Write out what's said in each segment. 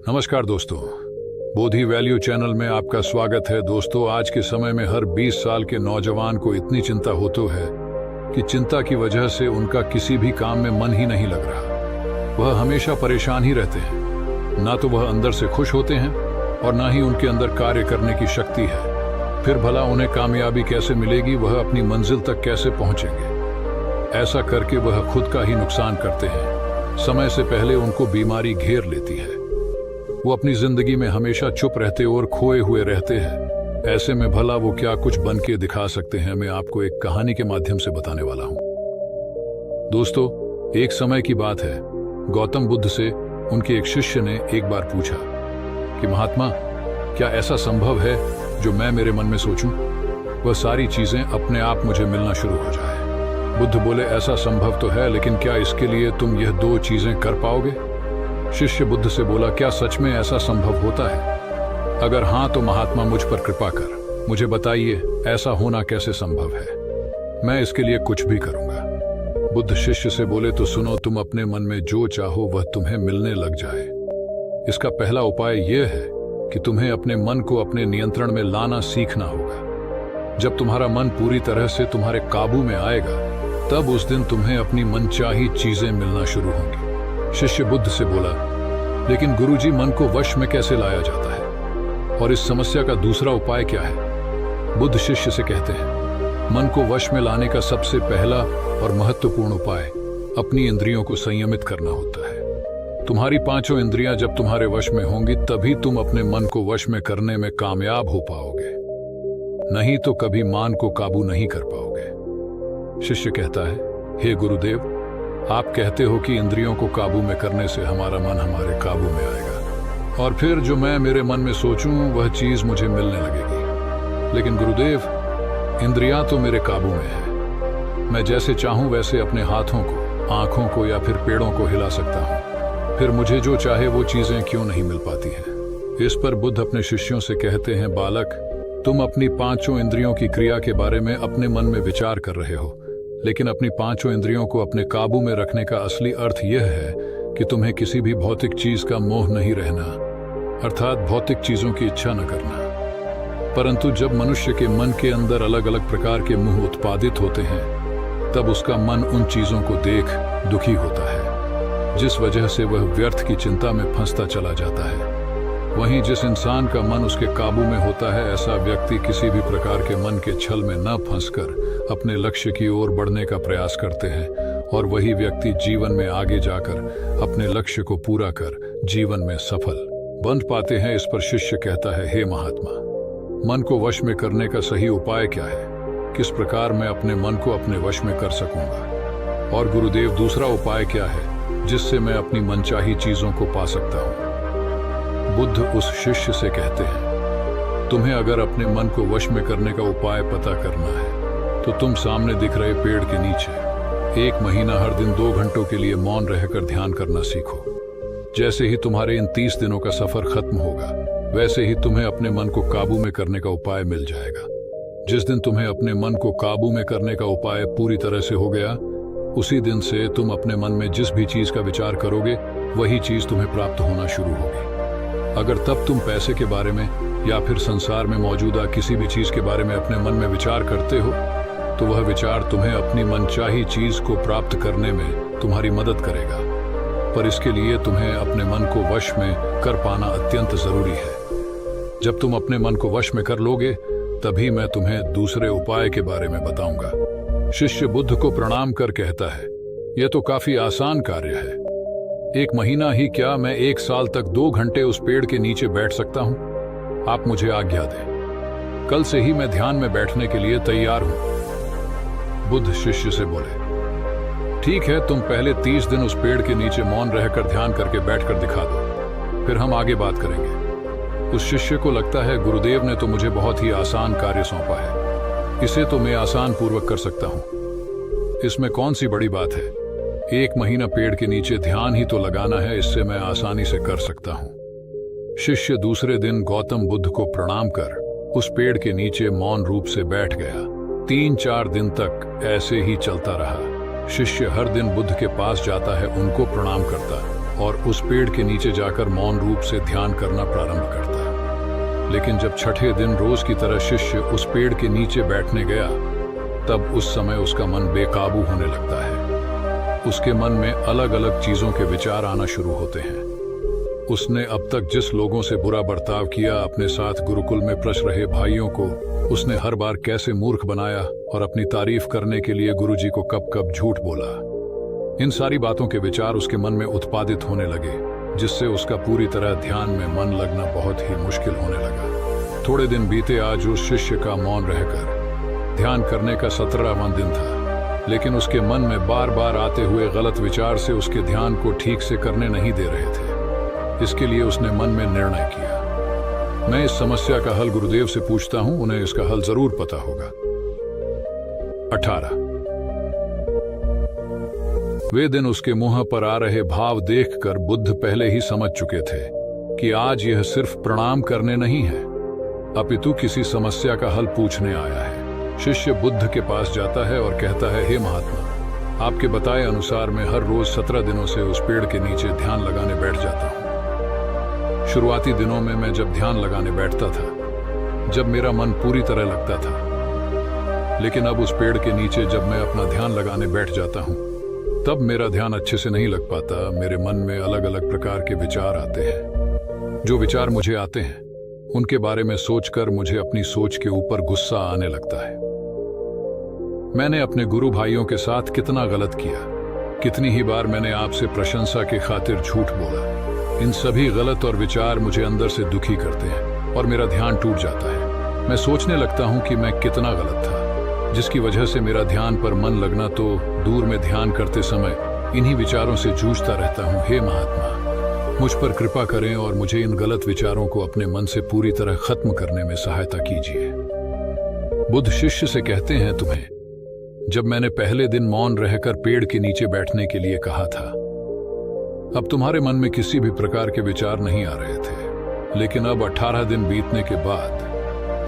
नमस्कार दोस्तों, बोधि value channel में आपका स्वागत है। दोस्तों, आज के समय में हर 20 साल के नौजवान को इतनी चिंता होती है कि चिंता की वजह से उनका किसी भी काम में मन ही नहीं लग रहा। वह हमेशा परेशान ही रहते हैं। ना तो वह अंदर से खुश होते हैं और ना ही उनके अंदर कार्य करने की शक्ति है। फिर भला उन्हें कामयाबी कैसे मिलेगी, वह अपनी मंजिल तक कैसे पहुंचेंगे? ऐसा करके वह खुद का ही नुकसान करते हैं। समय से पहले उनको बीमारी घेर लेती है। वो अपनी जिंदगी में हमेशा चुप रहते और खोए हुए रहते हैं। ऐसे में भला वो क्या कुछ बन के दिखा सकते हैं, मैं आपको एक कहानी के माध्यम से बताने वाला हूं। दोस्तों, एक समय की बात है। गौतम बुद्ध से उनके एक शिष्य ने एक बार पूछा कि महात्मा, क्या ऐसा संभव है जो मैं मेरे मन में सोचूं, वह सारी चीजें अपने आप मुझे मिलना शुरू हो जाए? बुद्ध बोले, ऐसा संभव तो है, लेकिन क्या इसके लिए तुम यह दो चीजें कर पाओगे? शिष्य बुद्ध से बोला, क्या सच में ऐसा संभव होता है? अगर हाँ तो महात्मा मुझ पर कृपा कर मुझे बताइए, ऐसा होना कैसे संभव है? मैं इसके लिए कुछ भी करूंगा। बुद्ध शिष्य से बोले, तो सुनो, तुम अपने मन में जो चाहो वह तुम्हें मिलने लग जाए। इसका पहला उपाय यह है कि तुम्हें अपने मन को अपने नियंत्रण में लाना सीखना होगा। जब तुम्हारा मन पूरी तरह से तुम्हारे काबू में आएगा, तब उस दिन तुम्हें अपनी मनचाही चीजें मिलना शुरू होंगी। शिष्य बुद्ध से बोला, लेकिन गुरुजी, मन को वश में कैसे लाया जाता है और इस समस्या का दूसरा उपाय क्या है? बुद्ध शिष्य से कहते हैं, मन को वश में लाने का सबसे पहला और महत्वपूर्ण उपाय अपनी इंद्रियों को संयमित करना होता है। तुम्हारी पांचों इंद्रियां जब तुम्हारे वश में होंगी, तभी तुम अपने मन को वश में करने में कामयाब हो पाओगे। नहीं तो कभी मान को काबू नहीं कर पाओगे। शिष्य कहता है, हे गुरुदेव, आप कहते हो कि इंद्रियों को काबू में करने से हमारा मन हमारे काबू में आएगा और फिर जो मैं मेरे मन में सोचूं वह चीज मुझे मिलने लगेगी। लेकिन गुरुदेव, इंद्रियां तो मेरे काबू में है। मैं जैसे चाहूं वैसे अपने हाथों को, आंखों को या फिर पेड़ों को हिला सकता हूं। फिर मुझे जो चाहे वो चीजें क्यों नहीं मिल पाती हैं? इस पर बुद्ध अपने शिष्यों से कहते हैं, बालक, तुम अपनी पांचों इंद्रियों की क्रिया के बारे में अपने मन में विचार कर रहे हो, लेकिन अपनी पांचों इंद्रियों को अपने काबू में रखने का असली अर्थ यह है कि तुम्हें किसी भी भौतिक चीज का मोह नहीं रहना, अर्थात भौतिक चीजों की इच्छा न करना। परंतु जब मनुष्य के मन के अंदर अलग अलग प्रकार के मोह उत्पादित होते हैं, तब उसका मन उन चीजों को देख दुखी होता है, जिस वजह से वह व्यर्थ की चिंता में फंसता चला जाता है। वहीं जिस इंसान का मन उसके काबू में होता है, ऐसा व्यक्ति किसी भी प्रकार के मन के छल में न फंसकर अपने लक्ष्य की ओर बढ़ने का प्रयास करते हैं और वही व्यक्ति जीवन में आगे जाकर अपने लक्ष्य को पूरा कर जीवन में सफल बन पाते हैं। इस पर शिष्य कहता है, हे महात्मा, मन को वश में करने का सही उपाय क्या है? किस प्रकार मैं अपने मन को अपने वश में कर सकूंगा? और गुरुदेव, दूसरा उपाय क्या है जिससे मैं अपनी मनचाही चीजों को पा सकता हूं? बुद्ध उस शिष्य से कहते हैं, तुम्हें अगर अपने मन को वश में करने का उपाय पता करना है तो तुम सामने दिख रहे पेड़ के नीचे 1 महीना हर दिन 2 घंटों के लिए मौन रहकर ध्यान करना सीखो। जैसे ही तुम्हारे इन 30 दिनों का सफर खत्म होगा, वैसे ही तुम्हें अपने मन को काबू में करने का उपाय मिल जाएगा। जिस दिन तुम्हें अपने मन को काबू में करने का उपाय पूरी तरह से हो गया, उसी दिन से तुम अपने मन में जिस भी चीज का विचार करोगे, वही चीज तुम्हें प्राप्त होना शुरू होगी। अगर तब तुम पैसे के बारे में या फिर संसार में मौजूदा किसी भी चीज के बारे में अपने मन में विचार करते हो, तो वह विचार तुम्हें अपनी मनचाही चीज को प्राप्त करने में तुम्हारी मदद करेगा। पर इसके लिए तुम्हें अपने मन को वश में कर पाना अत्यंत जरूरी है। जब तुम अपने मन को वश में कर लोगे, तभी मैं तुम्हें दूसरे उपाय के बारे में बताऊंगा। शिष्य बुद्ध को प्रणाम कर कहता है, यह तो काफी आसान कार्य है। 1 महीना ही क्या, मैं 1 साल तक 2 घंटे उस पेड़ के नीचे बैठ सकता हूं। आप मुझे आज्ञा दें। कल से ही मैं ध्यान में बैठने के लिए तैयार हूं। बुद्ध शिष्य से बोले, ठीक है, तुम पहले 30 दिन उस पेड़ के नीचे मौन रहकर ध्यान करके बैठकर दिखा दो, फिर हम आगे बात करेंगे। उस शिष्य को लगता है, गुरुदेव ने तो मुझे बहुत ही आसान कार्य सौंपा है, इसे तो मैं आसान पूर्वक कर सकता हूं। इसमें कौन सी बड़ी बात है? 1 महीना पेड़ के नीचे ध्यान ही तो लगाना है, इससे मैं आसानी से कर सकता हूं। शिष्य दूसरे दिन गौतम बुद्ध को प्रणाम कर उस पेड़ के नीचे मौन रूप से बैठ गया। 3-4 दिन तक ऐसे ही चलता रहा। शिष्य हर दिन बुद्ध के पास जाता है, उनको प्रणाम करता और उस पेड़ के नीचे जाकर मौन रूप से ध्यान करना प्रारंभ करता है। लेकिन जब छठे दिन रोज की तरह शिष्य उस पेड़ के नीचे बैठने गया, तब उस समय उसका मन बेकाबू होने लगता है। उसके मन में अलग अलग चीजों के विचार आना शुरू होते हैं। उसने अब तक जिस लोगों से बुरा बर्ताव किया, अपने साथ गुरुकुल में पढ़ रहे भाइयों को उसने हर बार कैसे मूर्ख बनाया और अपनी तारीफ करने के लिए गुरुजी को कब कब झूठ बोला, इन सारी बातों के विचार उसके मन में उत्पादित होने लगे, जिससे उसका पूरी तरह ध्यान में मन लगना बहुत ही मुश्किल होने लगा। थोड़े दिन बीते। आज उस शिष्य का मौन रहकर ध्यान करने का 17वां दिन था, लेकिन उसके मन में बार बार आते हुए गलत विचार से उसके ध्यान को ठीक से करने नहीं दे रहे थे। इसके लिए उसने मन में निर्णय किया, मैं इस समस्या का हल गुरुदेव से पूछता हूं, उन्हें इसका हल जरूर पता होगा। 18 वे दिन उसके मुंह पर आ रहे भाव देखकर बुद्ध पहले ही समझ चुके थे कि आज यह सिर्फ प्रणाम करने नहीं है, अपितु किसी समस्या का हल पूछने आया है। शिष्य बुद्ध के पास जाता है और कहता है, हे महात्मा, आपके बताए अनुसार मैं हर रोज 17 दिनों से उस पेड़ के नीचे ध्यान लगाने बैठ जाता हूं। शुरुआती दिनों में मैं जब ध्यान लगाने बैठता था, जब मेरा मन पूरी तरह लगता था, लेकिन अब उस पेड़ के नीचे जब मैं अपना ध्यान लगाने बैठ जाता हूं, तब मेरा ध्यान अच्छे से नहीं लग पाता। मेरे मन में अलग अलग प्रकार के विचार आते हैं। जो विचार मुझे आते हैं, उनके बारे में सोचकर मुझे अपनी सोच के ऊपर गुस्सा आने लगता है। मैंने अपने गुरु भाइयों के साथ कितना गलत किया, कितनी ही बार मैंने आपसे प्रशंसा के खातिर झूठ बोला। इन सभी गलत और विचार मुझे अंदर से दुखी करते हैं और मेरा ध्यान टूट जाता है। मैं सोचने लगता हूं कि मैं कितना गलत था, जिसकी वजह से मेरा ध्यान पर मन लगना तो दूर में ध्यान करते समय इन्हीं विचारों से जूझता रहता हूं। हे महात्मा, मुझ पर कृपा करें और मुझे इन गलत विचारों को अपने मन से पूरी तरह खत्म करने में सहायता कीजिए। बुद्ध शिष्य से कहते हैं, तुम्हें जब मैंने पहले दिन मौन रहकर पेड़ के नीचे बैठने के लिए कहा था, अब तुम्हारे मन में किसी भी प्रकार के विचार नहीं आ रहे थे, लेकिन अब 18 दिन बीतने के बाद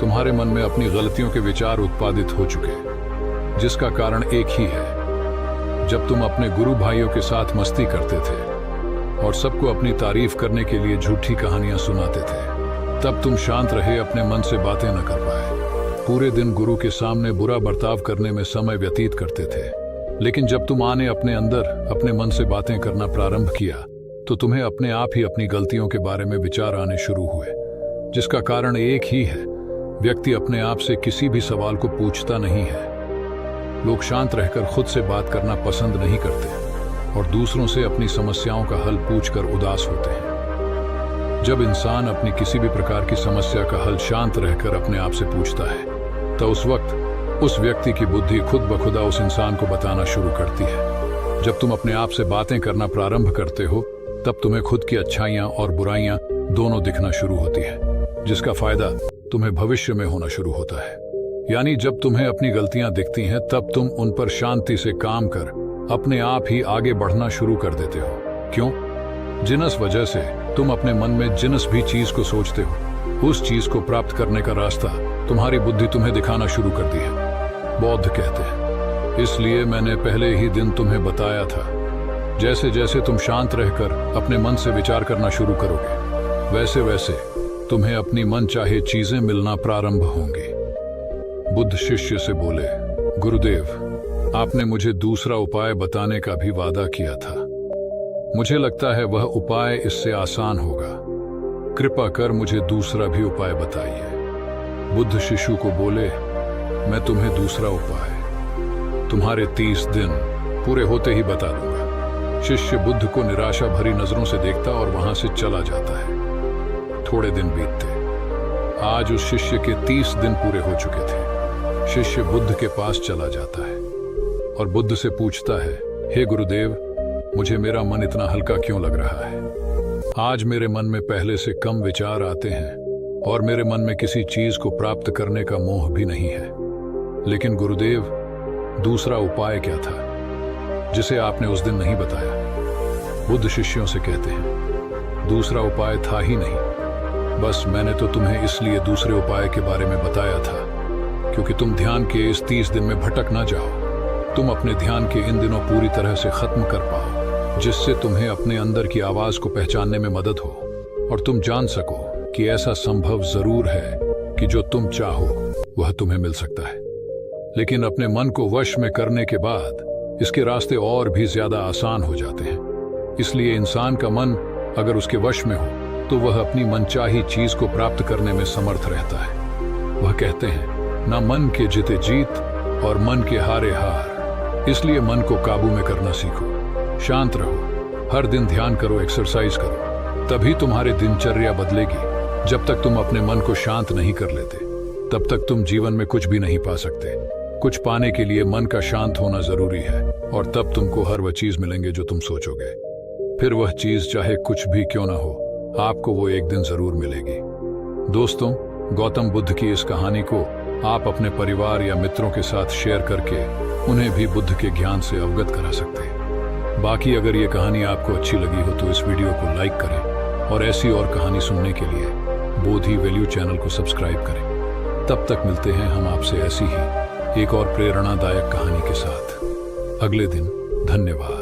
तुम्हारे मन में अपनी गलतियों के विचार उत्पादित हो चुके, जिसका कारण एक ही है। जब तुम अपने गुरु भाइयों के साथ मस्ती करते थे और सबको अपनी तारीफ करने के लिए झूठी कहानियां सुनाते थे, तब तुम शांत रहे, अपने मन से बातें न कर पाए। पूरे दिन गुरु के सामने बुरा बर्ताव करने में समय व्यतीत करते थे, लेकिन जब तुम आने अपने अंदर अपने मन से बातें करना प्रारंभ किया, तो तुम्हें अपने आप ही अपनी गलतियों के बारे में विचार आने शुरू हुए, जिसका कारण एक ही है। व्यक्ति अपने आप से किसी भी सवाल को पूछता नहीं है। लोग शांत रहकर खुद से बात करना पसंद नहीं करते और दूसरों से अपनी समस्याओं का हल पूछकर उदास होते हैं। जब इंसान अपनी किसी भी प्रकार की समस्या का हल शांत रहकर अपने आप से पूछता है, तो उस वक्त उस व्यक्ति की बुद्धि खुद ब खुदा उस इंसान को बताना शुरू करती है। जब तुम अपने आप से बातें करना प्रारंभ करते हो, तब तुम्हें खुद की अच्छाइयां और बुराइयां दोनों दिखना शुरू होती है, जिसका फायदा तुम्हें भविष्य में होना शुरू होता है। यानी जब तुम्हें अपनी गलतियां दिखती हैं, तब तुम उन पर शांति से काम कर अपने आप ही आगे बढ़ना शुरू कर देते हो। क्यों? जिनस वजह से तुम अपने मन में जिनस भी चीज को सोचते हो, उस चीज को प्राप्त करने का रास्ता तुम्हारी बुद्धि तुम्हें दिखाना शुरू कर दी है। बौद्ध कहते हैं, इसलिए मैंने पहले ही दिन तुम्हें बताया था, जैसे जैसे तुम शांत रहकर अपने मन से विचार करना शुरू करोगे, वैसे वैसे तुम्हें अपनी मन चाहे चीजें मिलना प्रारंभ होंगी। बुद्ध शिष्य से बोले, गुरुदेव, आपने मुझे दूसरा उपाय बताने का भी वादा किया था। मुझे लगता है वह उपाय इससे आसान होगा। कृपा कर मुझे दूसरा भी उपाय बताइए। बुद्ध शिशु को बोले, मैं तुम्हें दूसरा उपाय तुम्हारे 30 दिन पूरे होते ही बता दूंगा। शिष्य बुद्ध को निराशा भरी नजरों से देखता और वहां से चला जाता है। थोड़े दिन बीतते। आज उस शिष्य के 30 दिन पूरे हो चुके थे। शिष्य बुद्ध के पास चला जाता है और बुद्ध से पूछता है, हे गुरुदेव, मुझे मेरा मन इतना हल्का क्यों लग रहा है? आज मेरे मन में पहले से कम विचार आते हैं और मेरे मन में किसी चीज को प्राप्त करने का मोह भी नहीं है। लेकिन गुरुदेव, दूसरा उपाय क्या था जिसे आपने उस दिन नहीं बताया? बुद्ध शिष्यों से कहते हैं, दूसरा उपाय था ही नहीं, बस मैंने तो तुम्हें इसलिए दूसरे उपाय के बारे में बताया था क्योंकि तुम ध्यान के इस 30 दिन में भटक ना जाओ, तुम अपने ध्यान के इन दिनों पूरी तरह से खत्म कर पाओ। जिससे तुम्हें अपने अंदर की आवाज को पहचानने में मदद हो और तुम जान सको कि ऐसा संभव जरूर है कि जो तुम चाहो वह तुम्हें मिल सकता है। लेकिन अपने मन को वश में करने के बाद इसके रास्ते और भी ज्यादा आसान हो जाते हैं। इसलिए इंसान का मन अगर उसके वश में हो तो वह अपनी मनचाही चीज को प्राप्त करने में समर्थ रहता है। वह कहते हैं, ना मन के जीते जीत और मन के हारे हार। इसलिए मन को काबू में करना सीखो, शांत रहो, हर दिन ध्यान करो, एक्सरसाइज करो, तभी तुम्हारी दिनचर्या बदलेगी। जब तक तुम अपने मन को शांत नहीं कर लेते तब तक तुम जीवन में कुछ भी नहीं पा सकते। कुछ पाने के लिए मन का शांत होना जरूरी है और तब तुमको हर वह चीज मिलेंगे जो तुम सोचोगे। फिर वह चीज चाहे कुछ भी क्यों ना हो, आपको वो एक दिन जरूर मिलेगी। दोस्तों, गौतम बुद्ध की इस कहानी को आप अपने परिवार या मित्रों के साथ शेयर करके उन्हें भी बुद्ध के ज्ञान से अवगत करा सकते हैं। बाकी अगर ये कहानी आपको अच्छी लगी हो तो इस वीडियो को लाइक करें और ऐसी और कहानी सुनने के लिए बोधि वैल्यू चैनल को सब्सक्राइब करें। तब तक मिलते हैं हम आपसे ऐसी ही एक और प्रेरणादायक कहानी के साथ अगले दिन। धन्यवाद।